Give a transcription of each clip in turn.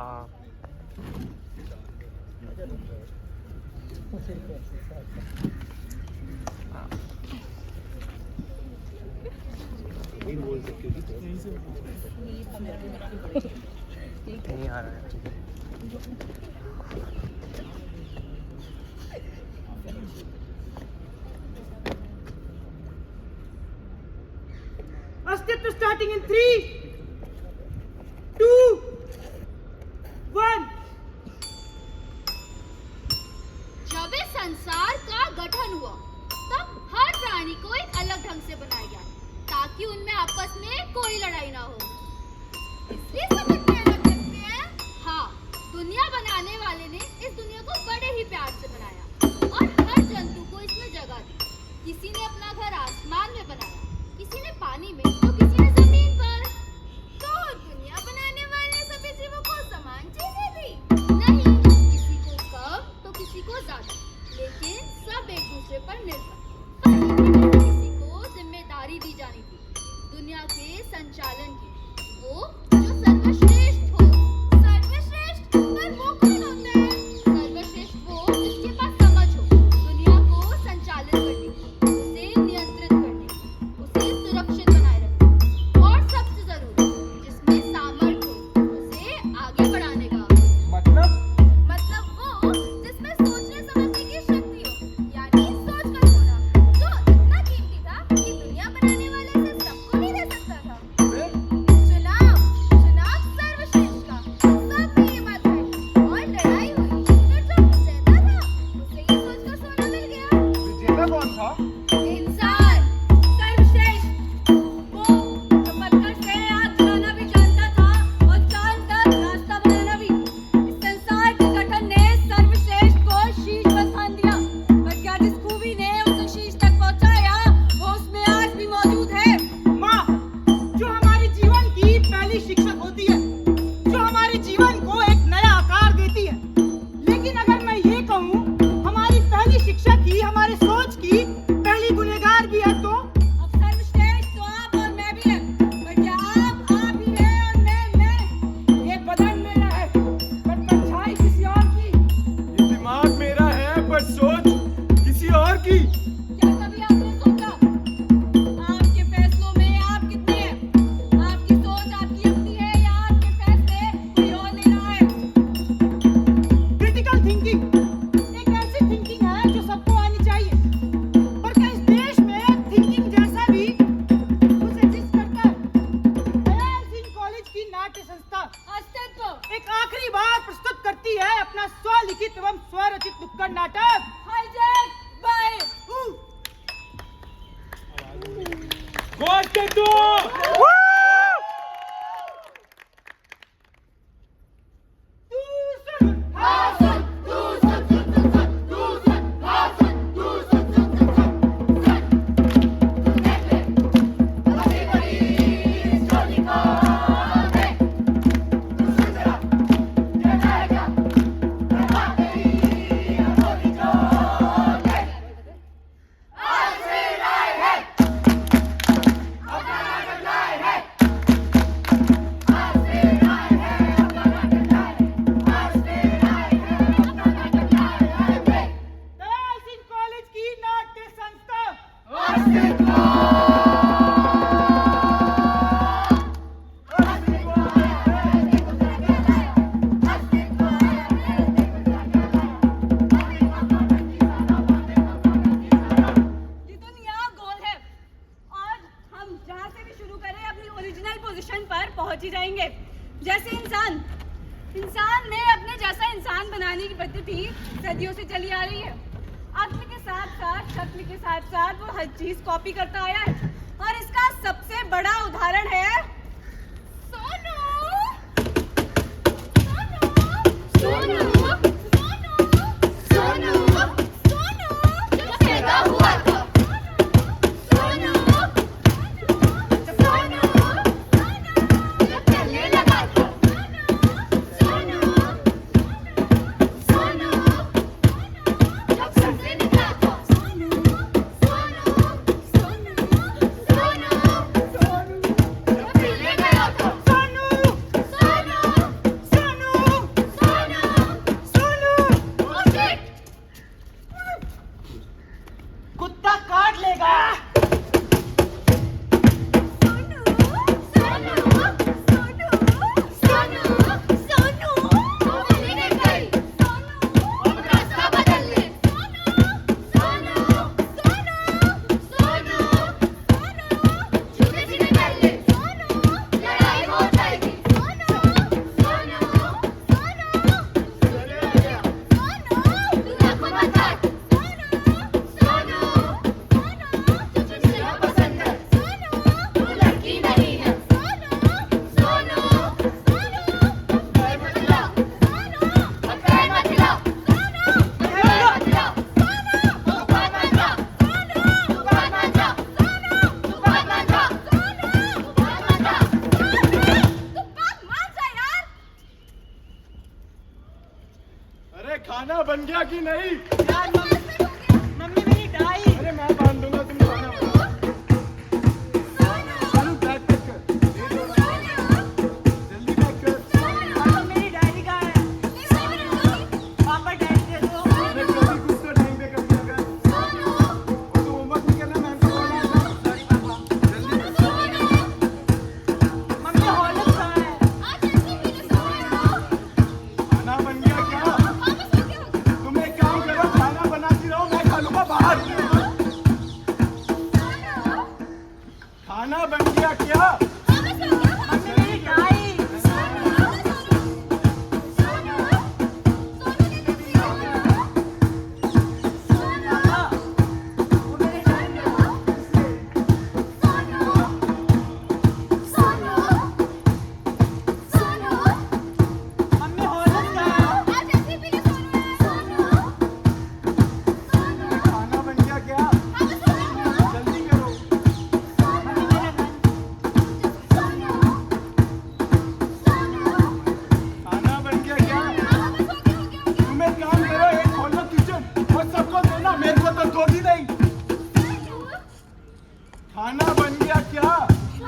हाँ बोल सकते नहीं आ रहा है। अस्तित्व स्टार्टिंग इन 3, 2, 1। जब इस संसार का गठन हुआ तब हर प्राणी को एक अलग ढंग से बनाया गया ताकि उनमें आपस में कोई लड़ाई ना हो। इसलिए सब अपने अलग रखते हैं। हाँ, दुनिया बनाने वाले ने इस दुनिया को बड़े ही प्यार से बनाया और हर जंतु को इसमें जगह दी। किसी ने अपना घर आसमान में बनाया, किसी ने पानी में, तो किसी ने जमीन पर। तो दुनिया बनाने वाले ने सभी जीवों को समान चीजें दी? नहीं, किसी को कम तो किसी को ज्यादा, लेकिन सब एक दूसरे पर निर्भर। किसी को जिम्मेदारी दी जानी थी दुनिया के संचालन की, वो जो सर्वश्रेष्ठ हो। सर्वश्रेष्ठ? पर वो कौन होता है? सर्वश्रेष्ठ वो जिसके पास समझ हो दुनिया को संचालित करने की, उसे नियंत्रित करने की, उसे सुरक्षित बनाए रखने और सबसे जरूरी जिसमें सामर्थ्य हो उसे आगे बढ़ाने का। मतलब वो जिसमें सोचने समझने की शक्ति हो, यानी सोच का होना, जो इतना कीमती था कि दुनिया बनाने वाले इसे सबको नहीं दे सकता था। चुनाव सर्वश्रेष्ठ का, सबने ये बात कही और लड़ाई हुई। फिर जो विजेता था उसे ये सोचकर सोना मिल गया। विजेता कौन था? इंसान सर्वश्रेष्ठ, वो जो पत्थर से आग जलाना भी जानता था और चांद तक रास्ता बनाना भी। इस संसार के गठन ने सर्वश्रेष्ठ को शीश पर स्थान दिया, पर क्या जिस खूबी ने उसे शीश तक पहुंचाया वो उसमें आज भी मौजूद है। माँ, जो हमारे जीवन की पहली शिक्षक होती है, जो हमारे जीवन को एक नया आकार देती है। लेकिन अगर मैं ये कहूँ हमारी पहली शिक्षक ही हमारे सोच की पहली गुनहगार भी है तो? अब सर्वश्रेष्ठ तो आप और मैं भी हैं, पर क्या आप ही हैं और मैं? ये बदन मेरा है पर परछाई किसी और की। ये दिमाग मेरा है पर सोच किसी और की। क्या कभी आपने सोचा आपके फैसलों में आप कितने हैं? आपकी सोच आपकी अपनी है या आपके फैसले कोई और ले रहा है? क्रिटिकल थिंकिंग एक ऐसी थिंकिंग है जो सबको आनी चाहिए, पर क्या इस देश में थिंकिंग जैसा भी कुछ एग्जिस्ट करता है? दयाल सिंह कॉलेज की नाट्य संस्था अस्तित्व एक आखिरी बार प्रस्तुत करती है अपना स्वलिखित एवं स्वरचित नुक्कड़ नाटक hijack by Dayal Singh college की नाट्य संस्था। ये तो नया गोल है और हम जहाँ से भी शुरू करें अपनी ओरिजिनल पोजीशन पर पहुंच ही जाएंगे। जैसे इंसान में अपने जैसा इंसान बनाने की पद्धति सदियों से चली आ रही है। अक्ल के साथ साथ शक्ल के साथ साथ वो हर चीज कॉपी करता आया है और इसका सबसे बड़ा उदाहरण है सोनू। सोनू जो पैदा हुआ था। सोनू जो चलने लगा था। सोनू जब घर से निकला था। सोनू जब गया कि नहीं? यार मम्मी मेरी डाई। अरे मैं बांध दूंगा, तुम खाना चलो बैग पैक कर, जल्दी पैक कर। पापा मेरी डायरी कहाँ है? पापा डायरी दे दो। अरे कभी कुछ तो टाइम पे कर दिया कर। और तो होमवर्क नहीं करना, मैम को बोलना है। सॉरी पापा। जल्दी मम्मी हॉर्लिक्स कहाँ है? खाना बन गया क्या? तुम एक काम करो, खाना बनाती रहो, मैं खा लूंगा बाहर। खाना बन गया क्या? मम्मी मेरी डाई। पापा वो मेरी डाई। मम्मी हॉर्लिक्स कहाँ है? खाना बन गया क्या? जल्दी करो। मम्मी मेरा गन। खाना बन गया क्या? तुम एक काम करो, एक खोलो किचन और सबको देना, मेरे को तो दो ही नहीं। खाना बन गया क्या?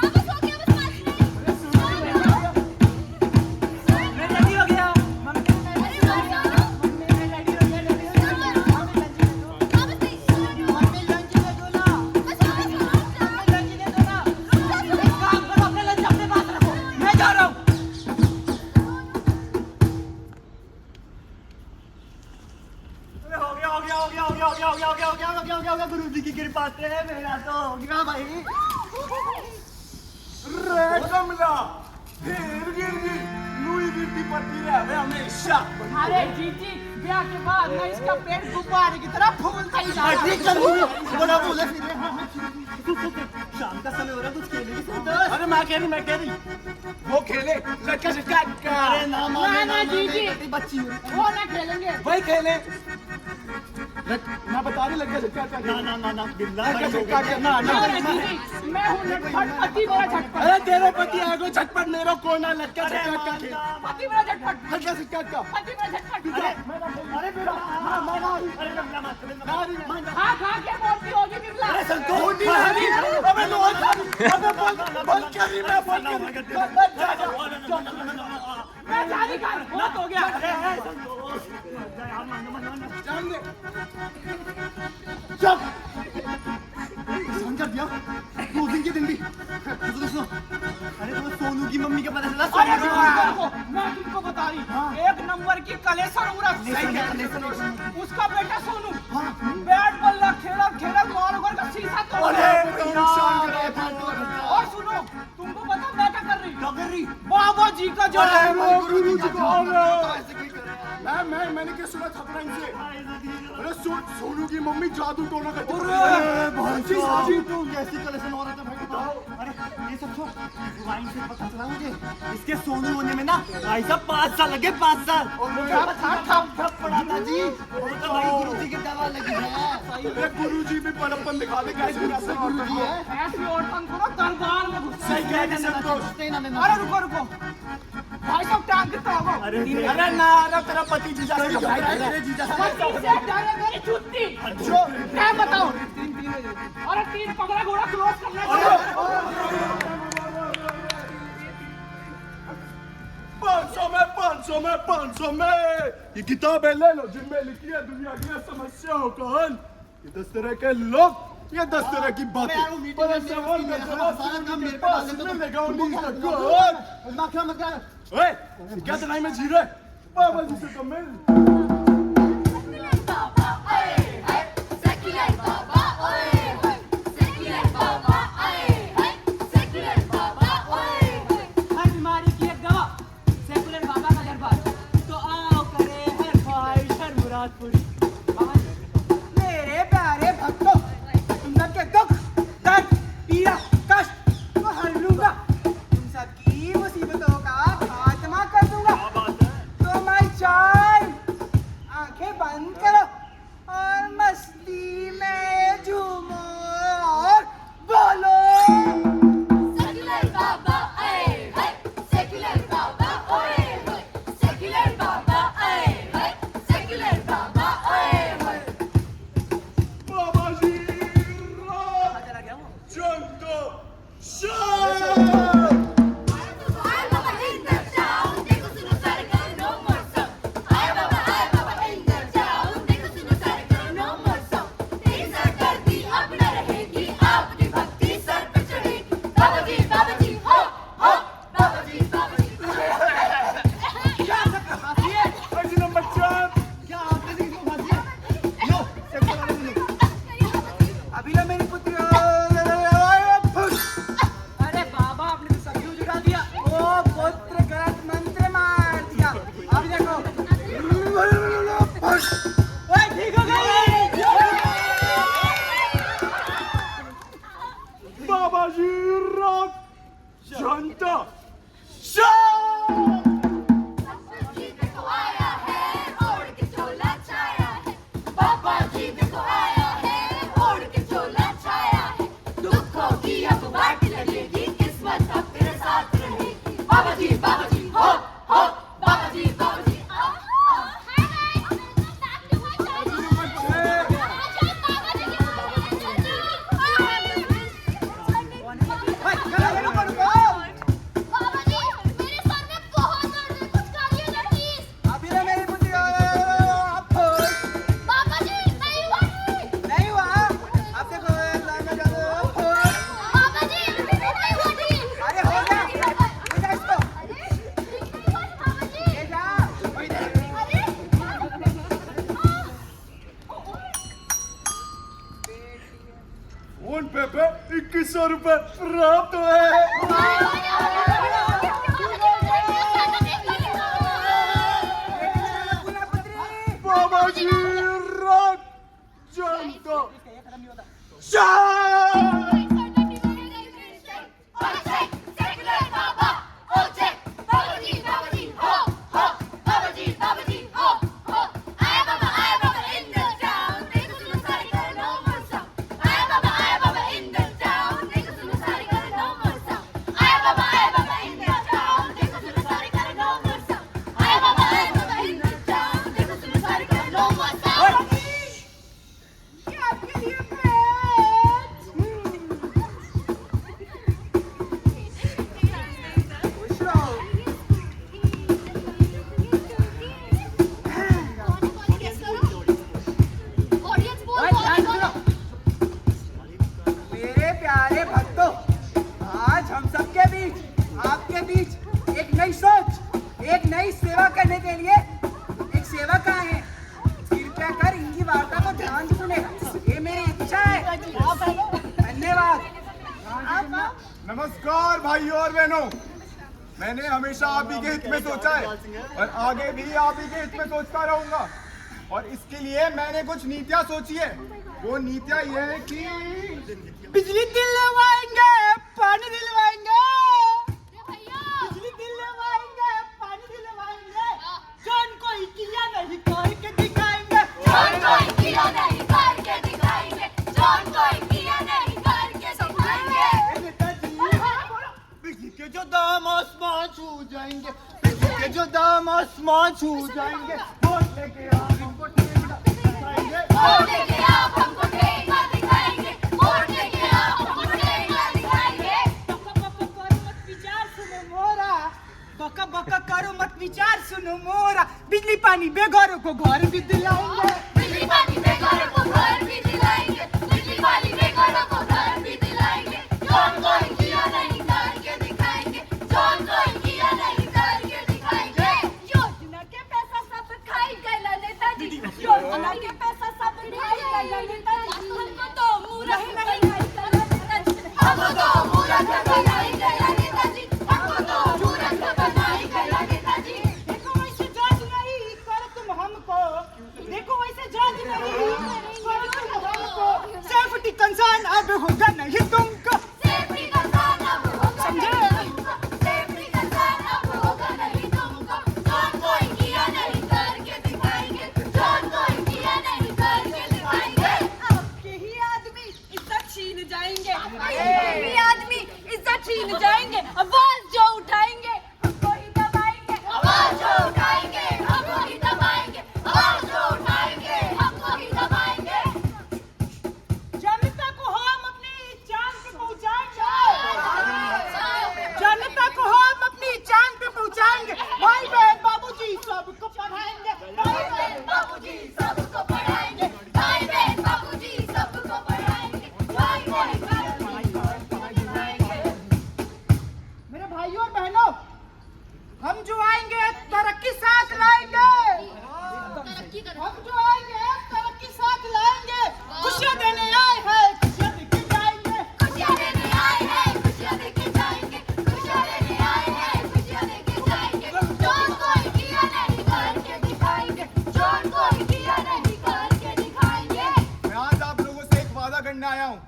अरे सुनो तो नहीं। मैं रेडी हो गया। मम्मी मैं रेडी हो गया। मम्मी लंच दे दो ना। लंच दे दो ना। एक काम करो, अपने लंच अपने पास रखो, मैं जा रहा हूँ। हो गया गुरुजी की कृपा से मेरा तो हो गया भाई। रे कमला, फिर गिर गई, लुई गिरती पड़ती रहे हमेशा। अरे जीजी ब्याह के बाद मैं इसका पेट गुब्बारे की तरह फूलता ही जा रहा ठीक चल बड़ा बोले फिर शाम का समय हो रहा, कुछ खेलेगी संतोष? अरे मैं कह रही वो खेले लड़का झटका का। अरे ना ना, जीजी। बच्ची हो। वो ना खेलेंगे। वही खेले। मैं बता रही लड़का झटका का। ना बिल्ला लड़का झटका का ना ना। अरे जीजी मैं हूँ झटपट, पति मेरा झटपट। अरे तेरे पति आगो झटपट, मेरा कोना लड़का झटका का खेल। पति मेरा झटपट। लड़का झटका का। पति मेरा झटपट। अरे बेटा हाँ मैं ना रही। खा खा के बोलती होगी बिरला। अरे संतोष अबे लो अबे बोल कर रही, मैं बोल कर मैं जाने का बहुत हो गया। जान दे। चुप समझ दिया 2 दिन की दिन भी सुनो। अरे तुम्हें सोनू की मम्मी का पता चला? अरे रुको, मैं तुमको बता रही, एक नंबर की कलेसर उड़द उसका बेटा सोनू बैट बल्ला खेला मार का शीशा तोड़ दिया। और सुनो, तुमको पता मैं क्या कर रही? बाबा जी का जो है गुरु जी को मैंने क्या सुना था इनसे? अरे सोनू की मम्मी जादू टोना करती है। तुम कैसी कलेक्शन हो रहा था भाई बताओ? अरे ये सब छोड़, वाइन से पता चला मुझे इसके सोनू होने में ना भाई साहब 5 साल लगे, 5 साल। और मुझे ठप पड़ा था जी। वो तो भाई गुरुजी की दवा लगी है। अरे गुरु जी भी बड़प्पन दिखा दे, कैसे गुरु जी है। ऐसी औरतन को दरबार में घुस। सही कह रहे संतोष। अरे रुको भाई साहब टांग कितना होगा? अरे ना अरे तेरा पति जीजा से जीजा पति से डरे मेरी जूती। मैं बताऊं? अरे 3 पगड़ा घोड़ा क्रॉस करना चाहिए। 500 में ये किताबें ले लो जिनमें लिखी है दुनिया की समस्याओं का हल। ये 10 तरह के लोग, ये 10 तरह की बातें, पर सवाल में जवाब के पास मिलेगा उन्हीं का गोद। ओए, क्या तनाई में जी रहे? बाबा जी से तो मिल। हर बीमारी की एक दवा, सेकुलर बाबा का दरबार। तो आओ करे हर ख्वाहिश हर मुराद पूरी। मेरे प्यारे भक्तों, तुम सबके दुख, दर्द, पीड़ा, कष्ट को हर लूंगा। तुम सबकी मुसीबतों का खात्मा कर दूंगा। तो माय चाइल्ड, बाबाजी रॉक जनता शाह। जी देखो आया है ओढ़ के चोला छाया है, बाबा जी देखो आया है ओढ़ के चोला छाया है, दुखों की अब बाट लगेगी किस्मत अब तेरे साथ रहेगी, बाबा जी हो बाबा जी hi hi welcome back to my channel. बाबा जी मेरे सर में बहुत दर्द है, कुछ करिए ना प्लीज। बाबा जी नहीं हुआ बाबा जी नहीं हुआ ठीक। अरे हो गया बाबा जी फोन पे 2100 रुपए प्राप्त हुए। बाबाजी रॉक जनता शाह। मेरे प्यारे भक्तों, आज हम सबके बीच आपके बीच एक नई सोच, एक नई सेवा करने के लिए एक सेवक आए हैं। कृपया कर इनकी वार्ता को ध्यान से सुने, ये मेरी इच्छा है। धन्यवाद। नमस्कार भाइयों और बहनों, मैंने हमेशा आप ही के हित में सोचा है और आगे भी आप ही के हित में सोचता रहूंगा, और इसके लिए मैंने कुछ नीतियां सोची है। वो नीतियां ये है कि बिजली दिलवाएंगे, पानी दिलवाएंगे, बिजली दिलवाएंगे, पानी दिलवाएंगे, जान कोई किया नहीं करके दिखाएंगे, जान कोई किया नहीं करके दिखाएंगे, जान कोई किया नहीं करके दिखाएंगे। बिजली के जो दाम आसमान छू जाएंगे, बिजली के जो दाम आसमान छू जाएंगे, वोट लेके आप हमको ठेका दिखाएंगे, वोट लेके आप हमको ठेका दिखाएंगे, वोट लेके आप हमको ठेका दिखाएंगे। बका बका करो मत विचार सुनो मोरा, बिजली पानी बेघरों को घर भी दिलाएंगे, बिजली पानी बेघरों को घर भी दिलाएंगे, बिजली पानी बेघरों को घर भी दिलाएंगे, जान कोई किया नहीं करके दिखाएंगे, जान कोई किया नहीं करके दिखाएंगे। योजना के पैसा सब खाई गए नेताजी, योजना के पैसा सब खाई गए नेताजी, हमको तो मूर्ख बनाई गए नेताजी, हमको तो मूर्ख बनाई गए नेताजी, हमको तो मूर्ख बनाई गए नेताजी। देखो वैसे जज नहीं कर तुम हमको, देखो वैसे जज नहीं कर तुम हमको, सेफ्टी कंसर्न अब होगा नहीं तुमको, सेफ्टी कंसर्न अब होगा नहीं तुमको, सेफ्टी कंसर्न अब होगा नहीं तुमको, जान कोई किया नहीं करके दिखाएंगे, जान कोई किया नहीं करके दिखाएंगे। आपके ही आदमी इज्जत छीन जाएंगे, ये आदमी इज्जत छीन जाएंगे, आवाज जो उठाएंगे हमको ही दबाएंगे, आवाज जो उठाएंगे हमको ही दबाएंगे, आवाज जो उठाएंगे हमको ही दबाएंगे। जनता को हम अपनी जान पे पहुंचाएंगे, जनता को हम अपनी जान पे पहुंचाएंगे, भाई बहन बाबूजी सबको पढ़ाएंगे, भाई बहन बाबूजी सबको पढ़ाएंगे, भाई बहन बाबूजी सबको पढ़ाएंगे, भाई बहन बाबूजी पढ़ाएंगे। मेरे भाइयों और बहनों, हम जो आएंगे तरक्की साथ लाएंगे, तरक्की करो, हम जो आएंगे तरक्की साथ लाएंगे, खुशियां देने आए हैं खुशियां देके जाएंगे, खुशियां देने आए हैं खुशियां देके जाएंगे, खुशियां देने आए हैं खुशियां देके जाएंगे, जान कोई किया नहीं करके दिखाएंगे, जान कोई किया नहीं करके दिखाएंगे। मैं आज आप लोगों से एक वादा करने आया हूँ।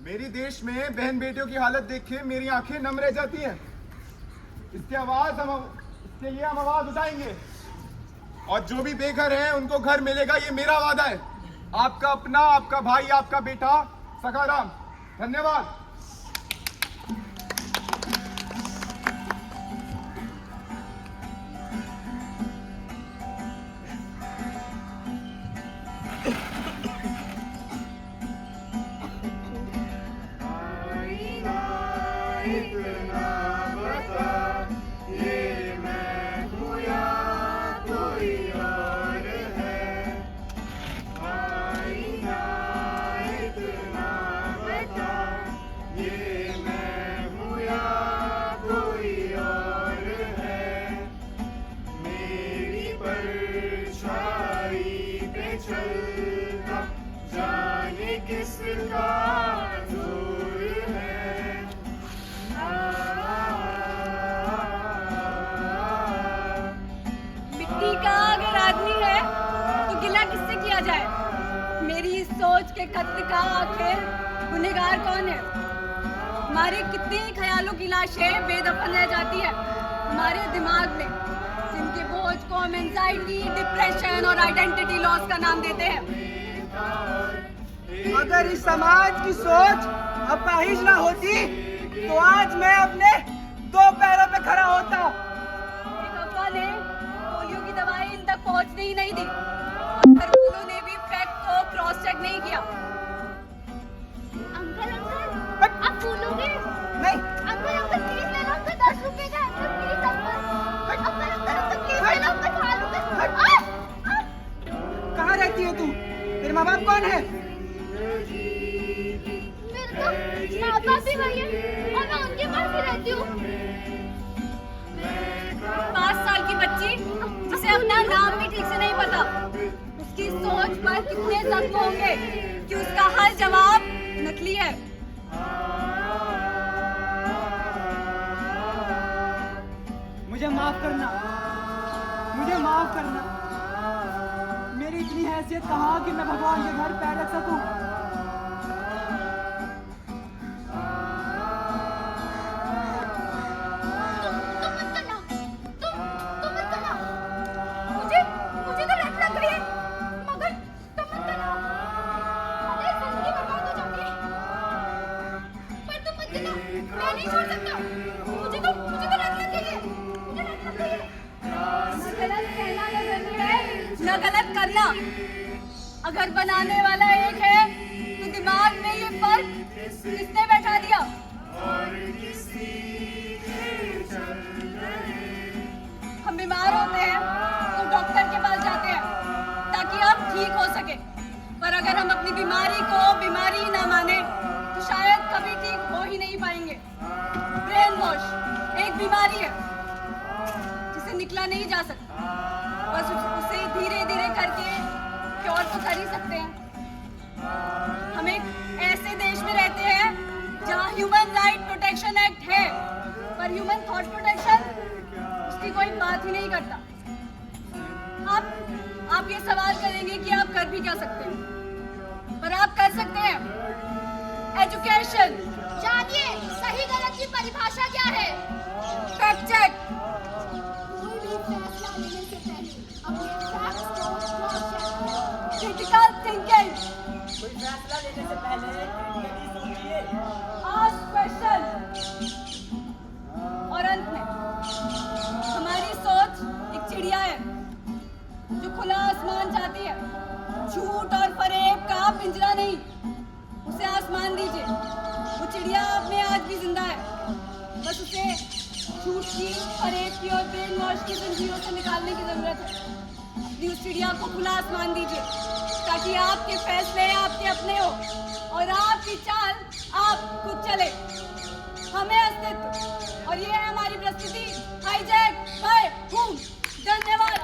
मेरी देश में बहन बेटियों की हालत देख के मेरी आंखें नम रह जाती हैं। इसके लिए हम आवाज उठाएंगे और जो भी बेघर हैं उनको घर मिलेगा, ये मेरा वादा है। आपका अपना, आपका भाई, आपका बेटा सखाराम। धन्यवाद। मिट्टी का अगर आदमी है तो गिला किससे किया जाए? मेरी इस सोच के कत्ल का आखिर गुनहगार कौन है? हमारे कितने ही ख्यालों की लाशें बेदफन रह जाती है हमारे दिमाग में, जिनके बोझ को हम एंजाइटी, डिप्रेशन और आइडेंटिटी लॉस का नाम देते हैं। अगर इस समाज की सोच अपाहिज ना होती तो आज मैं अपने 2 पैरों पे खड़ा होता। एक अफवाह ने पोलियो की दवाई इन तक पहुंचने ही नहीं दी। सरकारों ने भी फैक्ट को क्रॉस चेक नहीं किया। अंकल अंकल आप बोलोगे? नहीं। अंकल अंकल प्लीज ले लो, अंकल 10 रुपए का uncle please uncle uncle uncle uncle please ले लो, अंकल खा लूंगा। कहाँ रहती है तू? तेरे माँ बाप कौन है? मेरे तो माँ बाप भी वही है और मैं उनके पास ही रहती हूँ। 5 साल की बच्ची जिसे अपना नाम भी ठीक से नहीं पता, उसकी सोच पर कितने जख्म होंगे कि उसका हर जवाब नकली है। मुझे माफ करना, मुझे माफ करना। मेरी इतनी हैसियत कहाँ कि मैं भगवान के घर पैर रख सकूं। मुझे तो लत लग रही है, मगर तुम मत करना। अरे जिंदगी बर्बाद हो जाती है। पर तुम मत करना, मैं नहीं छोड़ सकता। मुझे तो लत लग गई है, मुझे लत लग गई है। न गलत कहना जरूरी है, न गलत करना। अगर बनाने वाला एक है तो दिमाग में ये फर्क किसने बैठा दिया? हम बीमार होते हैं तो डॉक्टर के पास जाते हैं ताकि हम ठीक हो सके, पर अगर हम अपनी बीमारी को बीमारी ही ना माने तो शायद कभी ठीक हो ही नहीं पाएंगे। ब्रेन वॉश एक बीमारी है जिसे निकला नहीं जा सकता, बस उसे धीरे धीरे करके क्योर तो कर ही सकते हैं। हम एक ऐसे देश में रहते हैं जहाँ ह्यूमन राइट प्रोटेक्शन एक्ट है, पर ह्यूमन थॉट प्रोटेक्शन उसकी कोई बात ही नहीं करता। आप ये सवाल करेंगे कि आप कर भी क्या सकते हैं, पर आप कर सकते हैं। एजुकेशन। जानिए सही गलत की परिभाषा क्या है। Fact check. कोई भी फैसला लेने से पहले अपने फैक्ट्स को क्रॉस चेक करें। Critical thinking. कोई फैसला लेने से पहले क्रिटिकली सोचिए। Ask question. और अंत में हमारी सोच एक चिड़िया है जो खुला आसमान चाहती है, झूठ और फरेब का पिंजरा नहीं। उसे आसमान दीजिए, वो चिड़िया आप में आज भी जिंदा है, बस उसे झूठ की, फरेब की और ब्रेन वॉश की जंजीरों से निकालने की जरूरत है। अपनी उस चिड़िया को खुला आसमान दीजिए ताकि आपके फैसले आपके अपने हो और आपकी चाल आप खुद चले। हमें अस्तित्व और ये है हमारी प्रस्तुति हाईजैक बाय हूम। धन्यवाद।